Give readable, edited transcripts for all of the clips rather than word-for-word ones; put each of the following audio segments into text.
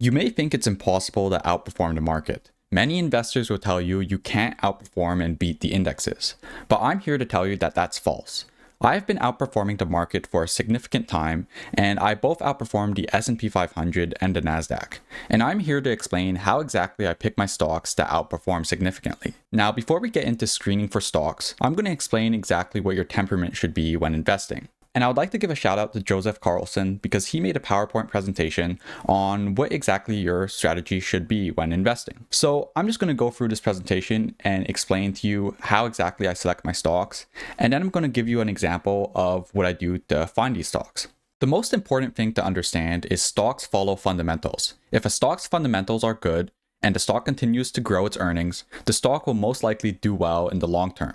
You may think it's impossible to outperform the market. Many investors will tell you you can't outperform and beat the indexes, but I'm here to tell you that that's false. I've been outperforming the market for a significant time, and I both outperformed the S&P 500 and the NASDAQ. And I'm here to explain how exactly I pick my stocks to outperform significantly. Now, before we get into screening for stocks, I'm going to explain exactly what your temperament should be when investing. And I would like to give a shout out to Joseph Carlsons because he made a PowerPoint presentation on what exactly your strategy should be when investing. So I'm just going to go through this presentation and explain to you how exactly I select my stocks. And then I'm going to give you an example of what I do to find these stocks. The most important thing to understand is stocks follow fundamentals. If a stock's fundamentals are good and the stock continues to grow its earnings, the stock will most likely do well in the long term.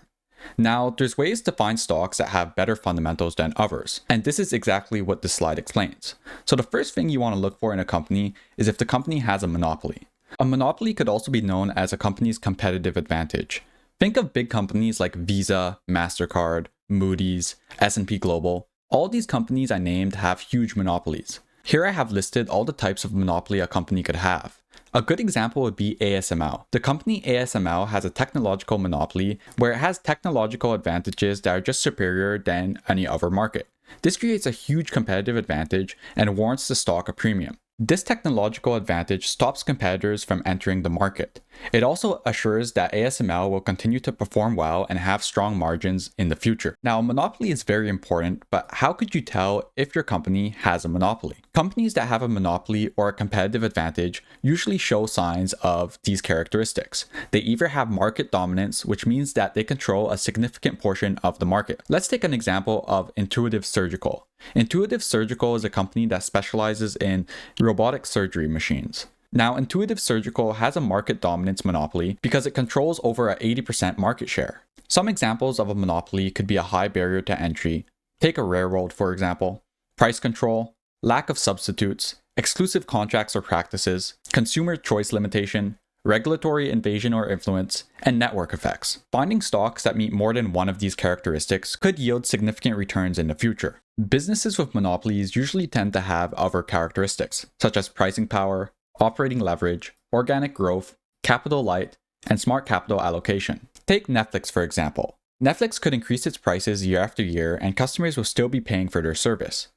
Now, there's ways to find stocks that have better fundamentals than others, and this is exactly what this slide explains. So the first thing you want to look for in a company is if the company has a monopoly. A monopoly could also be known as a company's competitive advantage. Think of big companies like Visa, MasterCard, Moody's, S&P Global. All these companies I named have huge monopolies. Here I have listed all the types of monopoly a company could have. A good example would be ASML. The company ASML has a technological monopoly where it has technological advantages that are just superior than any other market. This creates a huge competitive advantage and warrants the stock a premium. This technological advantage stops competitors from entering the market. It also assures that ASML will continue to perform well and have strong margins in the future. Now, a monopoly is very important, but how could you tell if your company has a monopoly? Companies that have a monopoly or a competitive advantage usually show signs of these characteristics. They either have market dominance, which means that they control a significant portion of the market. Let's take an example of Intuitive Surgical. Intuitive Surgical is a company that specializes in robotic surgery machines. Now, Intuitive Surgical has a market dominance monopoly because it controls over an 80% market share. Some examples of a monopoly could be a high barrier to entry. Take a railroad, for example. Price control, lack of substitutes, exclusive contracts or practices, consumer choice limitation, regulatory invasion or influence, and network effects. Finding stocks that meet more than one of these characteristics could yield significant returns in the future. Businesses with monopolies usually tend to have other characteristics, such as pricing power, operating leverage, organic growth, capital light, and smart capital allocation. Take Netflix, for example. Netflix could increase its prices year after year, and customers will still be paying for their service.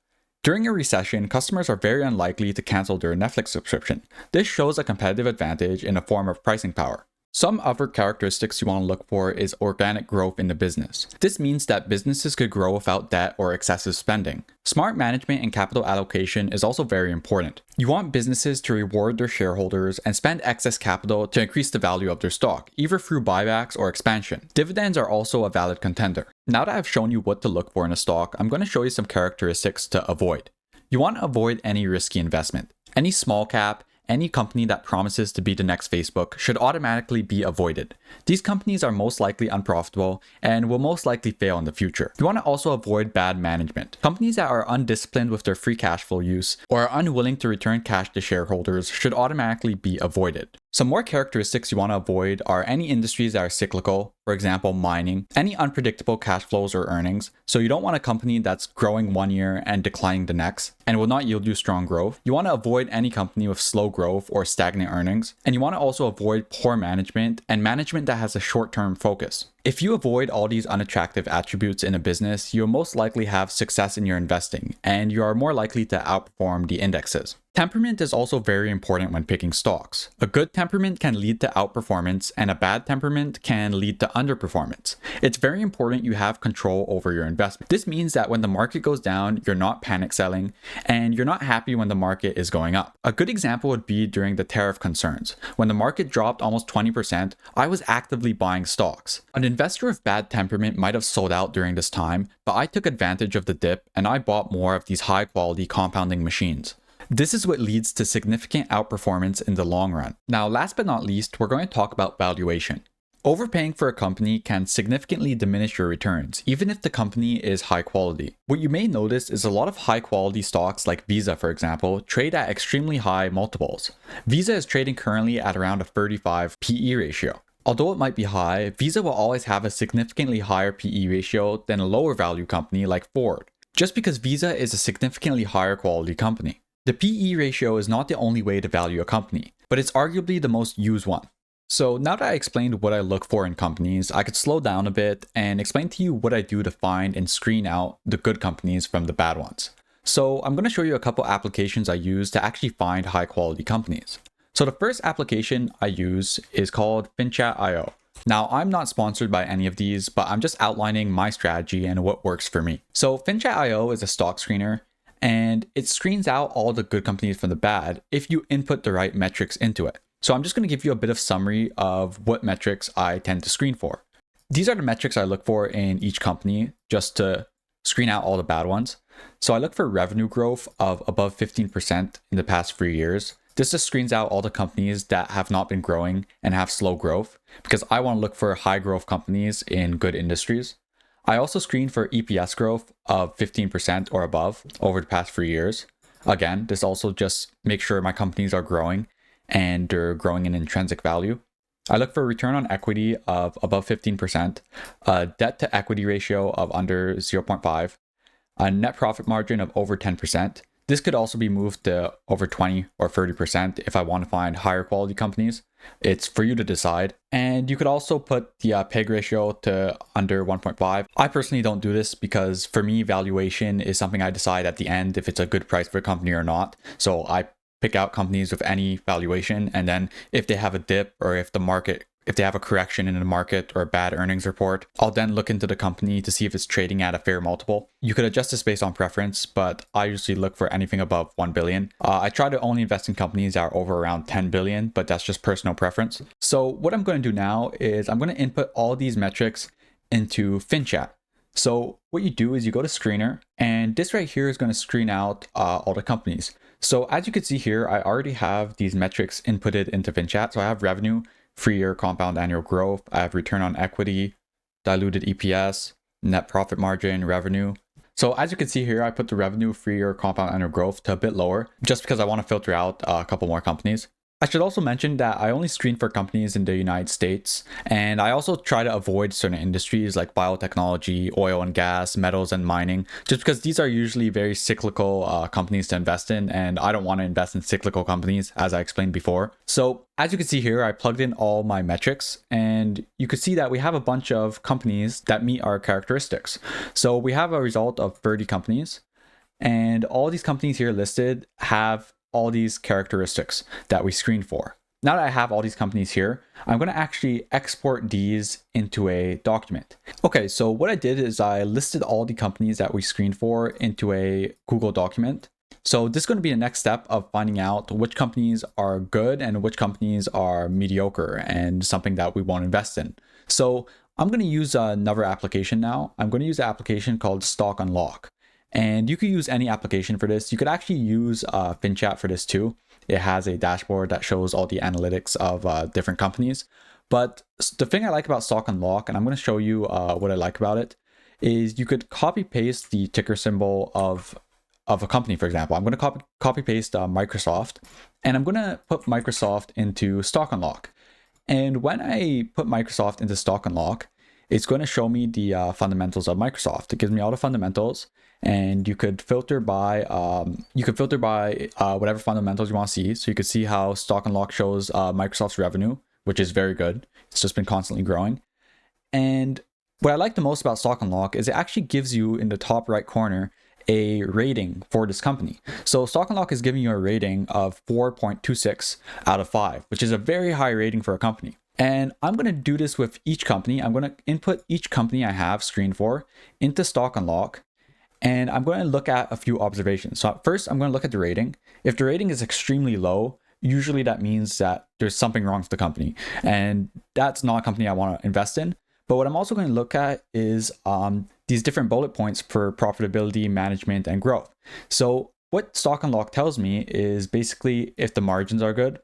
During a recession, customers are very unlikely to cancel their Netflix subscription. This shows a competitive advantage in the form of pricing power. Some other characteristics you want to look for is organic growth in the business. This means that businesses could grow without debt or excessive spending. Smart management and capital allocation is also very important. You want businesses to reward their shareholders and spend excess capital to increase the value of their stock, either through buybacks or expansion. Dividends are also a valid contender. Now that I've shown you what to look for in a stock, I'm going to show you some characteristics to avoid. You want to avoid any risky investment. Any small cap, any company that promises to be the next Facebook should automatically be avoided. These companies are most likely unprofitable and will most likely fail in the future. You want to also avoid bad management. Companies that are undisciplined with their free cash flow use or are unwilling to return cash to shareholders should automatically be avoided. Some more characteristics you want to avoid are any industries that are cyclical, for example, mining, any unpredictable cash flows or earnings. So you don't want a company that's growing one year and declining the next and will not yield you strong growth. You want to avoid any company with slow growth or stagnant earnings. And you want to also avoid poor management and management that has a short-term focus. If you avoid all these unattractive attributes in a business, you'll most likely have success in your investing, and you are more likely to outperform the indexes. Temperament is also very important when picking stocks. A good temperament can lead to outperformance, and a bad temperament can lead to underperformance. It's very important you have control over your investment. This means that when the market goes down, you're not panic selling, and you're not happy when the market is going up. A good example would be during the tariff concerns. When the market dropped almost 20%, I was actively buying stocks. An investor with bad temperament might have sold out during this time, but I took advantage of the dip and I bought more of these high-quality compounding machines. This is what leads to significant outperformance in the long run. Now, last but not least, we're going to talk about valuation. Overpaying for a company can significantly diminish your returns, even if the company is high quality. What you may notice is a lot of high quality stocks like Visa, for example, trade at extremely high multiples. Visa is trading currently at around a 35 PE ratio. Although it might be high, Visa will always have a significantly higher PE ratio than a lower value company like Ford, just because Visa is a significantly higher quality company. The PE ratio is not the only way to value a company, but it's arguably the most used one. So now that I explained what I look for in companies, I could slow down a bit and explain to you what I do to find and screen out the good companies from the bad ones. So I'm going to show you a couple applications I use to actually find high quality companies. So the first application I use is called FinChat.io. Now, I'm not sponsored by any of these, but I'm just outlining my strategy and what works for me. So FinChat.io is a stock screener, and it screens out all the good companies from the bad if you input the right metrics into it. So I'm just going to give you a bit of summary of what metrics I tend to screen for. These are the metrics I look for in each company just to screen out all the bad ones. So I look for revenue growth of above 15% in the past 3 years. This just screens out all the companies that have not been growing and have slow growth because I want to look for high growth companies in good industries. I also screen for EPS growth of 15% or above over the past 3 years. Again, this also just makes sure my companies are growing and they're growing in intrinsic value. I look for a return on equity of above 15%, a debt to equity ratio of under 0.5, a net profit margin of over 10%. This could also be moved to over 20 or 30% if I want to find higher quality companies. It's for you to decide. And you could also put the PEG ratio to under 1.5. I personally don't do this because for me, valuation is something I decide at the end if it's a good price for a company or not. So I pick out companies with any valuation, and then if they have a dip or if they have a correction in the market or a bad earnings report, I'll then look into the company to see if it's trading at a fair multiple. You could adjust this based on preference, but I usually look for anything above 1 billion. I try to only invest in companies that are over around 10 billion, but that's just personal preference. So what I'm going to do now is I'm going to input all these metrics into FinChat. So what you do is you go to Screener, and this right here is going to screen out all the companies. So as you can see here, I already have these metrics inputted into FinChat. So I have revenue, 3-year compound annual growth, I have return on equity, diluted EPS, net profit margin, revenue. So as you can see here, I put the revenue 3-year compound annual growth to a bit lower just because I want to filter out a couple more companies. I should also mention that I only screen for companies in the United States, and I also try to avoid certain industries like biotechnology, oil and gas, metals and mining, just because these are usually very cyclical companies to invest in, and I don't want to invest in cyclical companies, as I explained before. So as you can see here, I plugged in all my metrics, and you can see that we have a bunch of companies that meet our characteristics. So we have a result of 30 companies, and all these companies here listed have all these characteristics that we screen for. Now that I have all these companies here, I'm going to actually export these into a document. Okay, so what I did is I listed all the companies that we screened for into a Google document. So this is going to be the next step of finding out which companies are good and which companies are mediocre and something that we won't invest in. So I'm going to use another application now. I'm going to use an application called Stock Unlock. And you could use any application for this. You could actually use FinChat for this too. It has a dashboard that shows all the analytics of different companies. But the thing I like about Stock Unlock, and I'm going to show you what I like about it, is you could copy paste the ticker symbol of a company, for example. I'm going to copy paste Microsoft, and I'm going to put Microsoft into Stock Unlock. And when I put Microsoft into Stock Unlock, it's going to show me the fundamentals of Microsoft. It gives me all the fundamentals, and you could filter by whatever fundamentals you want to see. So you could see how Stock Unlock shows Microsoft's revenue, which is very good. It's just been constantly growing. And what I like the most about Stock Unlock is it actually gives you in the top right corner a rating for this company. So Stock Unlock is giving you a rating of 4.26 out of 5, which is a very high rating for a company. And I'm going to do this with each company. I'm going to input each company I have screened for into Stock Unlock, and I'm going to look at a few observations. So first, I'm going to look at the rating. If the rating is extremely low, usually that means that there's something wrong with the company, and that's not a company I want to invest in. But what I'm also going to look at is these different bullet points for profitability, management, and growth. So what Stock Unlock tells me is basically if the margins are good,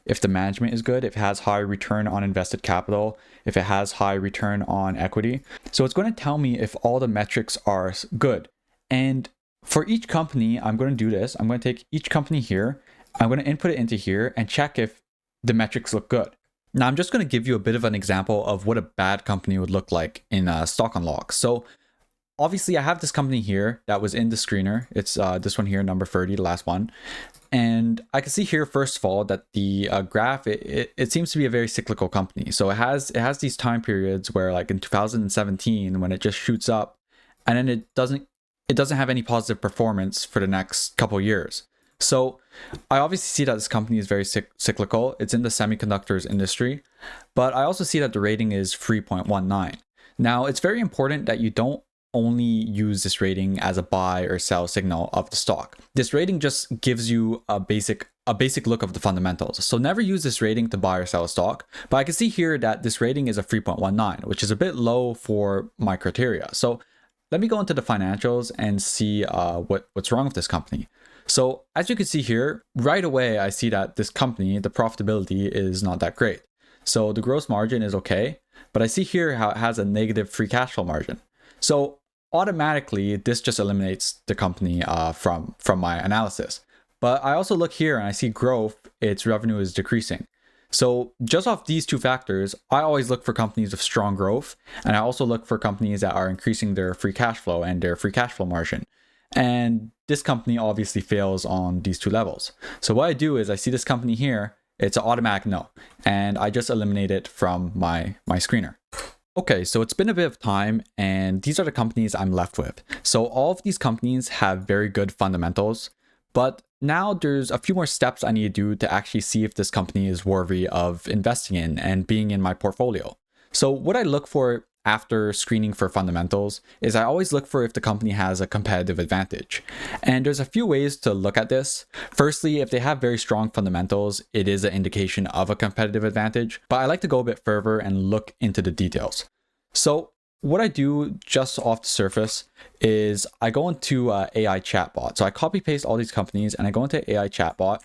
if the management is good, if it has high return on invested capital, if it has high return on equity. So it's going to tell me if all the metrics are good. And for each company, I'm going to do this. I'm going to take each company here, I'm going to input it into here and check if the metrics look good. Now, I'm just going to give you a bit of an example of what a bad company would look like in Stock Unlock. So obviously I have this company here that was in the screener. It's this one here, number 30, the last one. And I can see here, first of all, that the graph, it seems to be a very cyclical company. So it has these time periods where, like in 2017, when it just shoots up, and then it doesn't have any positive performance for the next couple of years. So I obviously see that this company is very cyclical. It's in the semiconductors industry, but I also see that the rating is 3.19. Now, it's very important that you don't only use this rating as a buy or sell signal of the stock. This rating just gives you a basic look of the fundamentals. So never use this rating to buy or sell a stock. But I can see here that this rating is a 3.19, which is a bit low for my criteria. So let me go into the financials and see what's wrong with this company. So as you can see here, right away, I see that this company, the profitability is not that great. So the gross margin is okay, but I see here how it has a negative free cash flow margin. So automatically, this just eliminates the company from my analysis. But I also look here and I see growth, its revenue is decreasing. So just off these two factors, I always look for companies with strong growth. And I also look for companies that are increasing their free cash flow and their free cash flow margin. And this company obviously fails on these two levels. So what I do is I see this company here, it's an automatic no. And I just eliminate it from my screener. Okay, so it's been a bit of time and these are the companies I'm left with. So all of these companies have very good fundamentals, but now there's a few more steps I need to do to actually see if this company is worthy of investing in and being in my portfolio. So what I look for after screening for fundamentals is I always look for if the company has a competitive advantage. And there's a few ways to look at this. Firstly, if they have very strong fundamentals, it is an indication of a competitive advantage, but I like to go a bit further and look into the details. So what I do just off the surface is I go into AI chatbot. So I copy paste all these companies and I go into AI chatbot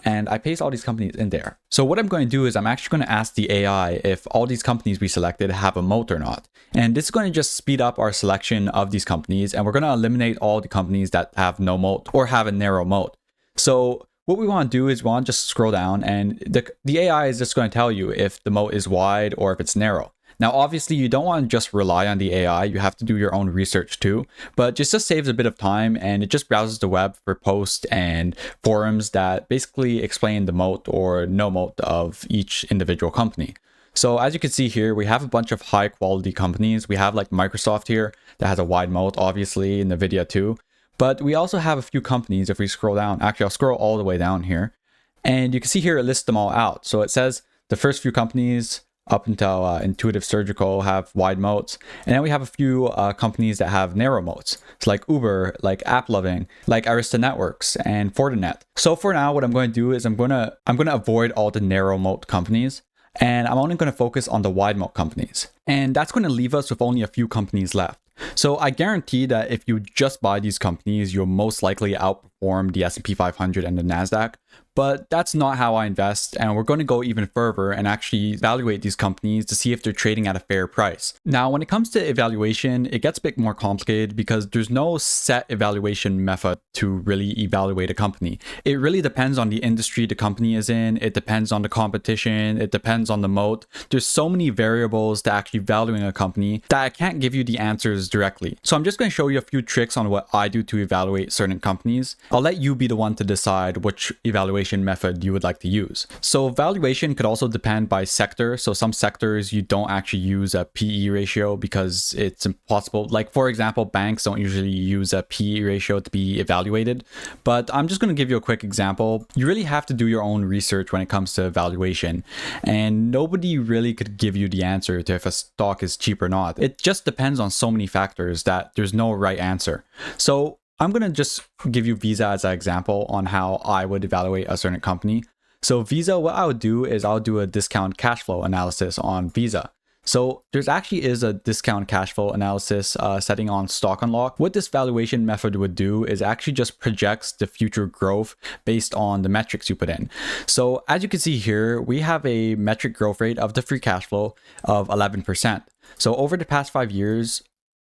and I paste all these companies in there. So what I'm going to do is I'm actually going to ask the AI if all these companies we selected have a moat or not. And this is going to just speed up our selection of these companies. And we're going to eliminate all the companies that have no moat or have a narrow moat. So what we want to do is we want to just scroll down and the AI is just going to tell you if the moat is wide or if it's narrow. Now, obviously, you don't want to just rely on the AI. You have to do your own research too, but it just saves a bit of time and it just browses the web for posts and forums that basically explain the moat or no moat of each individual company. So as you can see here, we have a bunch of high quality companies. We have like Microsoft here that has a wide moat, obviously, NVIDIA too. But we also have a few companies. If we scroll down, actually, I'll scroll all the way down here and you can see here, it lists them all out. So it says the first few companies up until Intuitive Surgical have wide moats. And then we have a few companies that have narrow moats. It's like Uber, like AppLovin, like Arista Networks and Fortinet. So for now, what I'm going to do is I'm going to avoid all the narrow moat companies. And I'm only going to focus on the wide moat companies. And that's going to leave us with only a few companies left. So I guarantee that if you just buy these companies, you'll most likely outperform the S&P 500 and the NASDAQ. But that's not how I invest, and we're going to go even further and actually evaluate these companies to see if they're trading at a fair price. Now, when it comes to evaluation, it gets a bit more complicated because there's no set evaluation method to really evaluate a company. It really depends on the industry the company is in, it depends on the competition, it depends on the moat. There's so many variables to actually valuing a company that I can't give you the answers directly. So I'm just going to show you a few tricks on what I do to evaluate certain companies. I'll let you be the one to decide which evaluation method you would like to use. So valuation could also depend by sector. So some sectors you don't actually use a PE ratio because it's impossible. Like for example, banks don't usually use a PE ratio to be evaluated. But I'm just going to give you a quick example. You really have to do your own research when it comes to valuation. And nobody really could give you the answer to if a stock is cheap or not. It just depends on so many factors that there's no right answer. So I'm going to just give you Visa as an example on how I would evaluate a certain company. So Visa, what I would do is I'll do a discount cash flow analysis on Visa. So there's actually is a discount cash flow analysis setting on Stock Unlock. What this valuation method would do is actually just projects the future growth based on the metrics you put in. So as you can see here, we have a metric growth rate of the free cash flow of 11%. So over the past 5 years,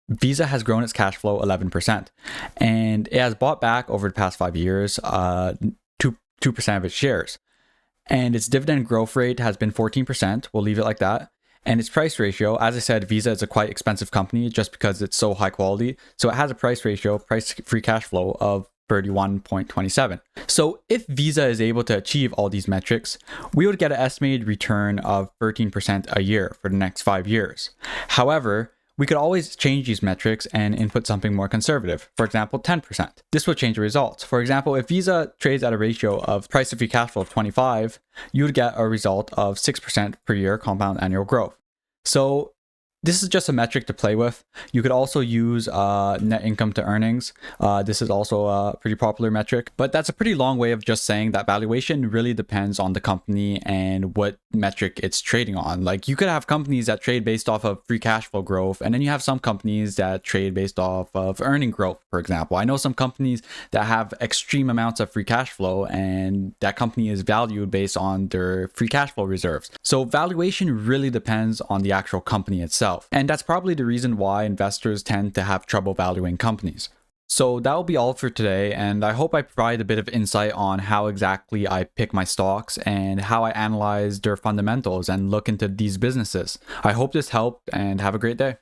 Visa has grown its cash flow 11%, and it has bought back over the past 5 years 2% of its shares. And its dividend growth rate has been 14%. We'll leave it like that. And its price ratio, as I said, Visa is a quite expensive company just because it's so high quality. So it has a price ratio, price free cash flow of 31.27. So if Visa is able to achieve all these metrics, we would get an estimated return of 13% a year for the next 5 years. However, we could always change these metrics and input something more conservative, for example, 10%. This would change the results. For example, if Visa trades at a ratio of price to free cash flow of 25, you would get a result of 6% per year compound annual growth. So this is just a metric to play with. You could also use net income to earnings. This is also a pretty popular metric, but that's a pretty long way of just saying that valuation really depends on the company and what metric it's trading on. Like you could have companies that trade based off of free cash flow growth, and then you have some companies that trade based off of earning growth, for example. I know some companies that have extreme amounts of free cash flow, and that company is valued based on their free cash flow reserves. So valuation really depends on the actual company itself. And that's probably the reason why investors tend to have trouble valuing companies. So that will be all for today, and I hope I provide a bit of insight on how exactly I pick my stocks and how I analyze their fundamentals and look into these businesses. I hope this helped, and have a great day.